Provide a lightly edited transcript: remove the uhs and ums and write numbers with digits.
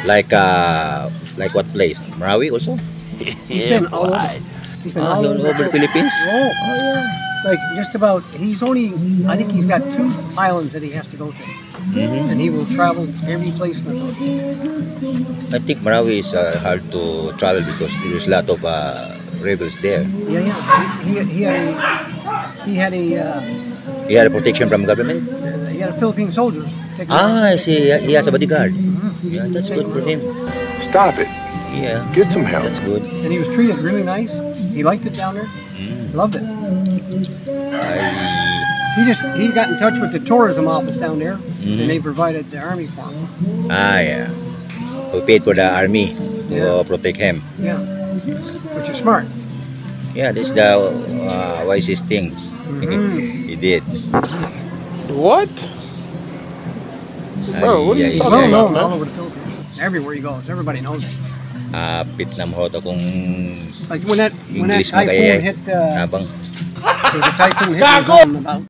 Like what place? Marawi also? He's been all over. He's been all all over the Philippines? Oh yeah. Like just about. I think he's got 2 islands that he has to go to, and he will travel every place in the Philippines. I think Marawi is hard to travel because there's a lot of rebels there. Yeah. He had He had a protection from government? a Philippine soldier. I see. He has a bodyguard. Yeah, that's good for him. Stop it. Yeah, Get some help. that's good. And he was treated really nice. He liked it down there. Loved it. He got in touch with the tourism office down there, and they provided the army for him. Yeah. We paid for the army to Yeah. protect him. Yeah, which is smart. Yeah, this is the wisest thing he did. What? Bro, what are you Ay, talking ay, about, all man? over the Philippines. Everywhere he goes, everybody knows it. Apit na mo to kung Like when that English typhoon magayay. hit, Habang there was a typhoon hit, it was on about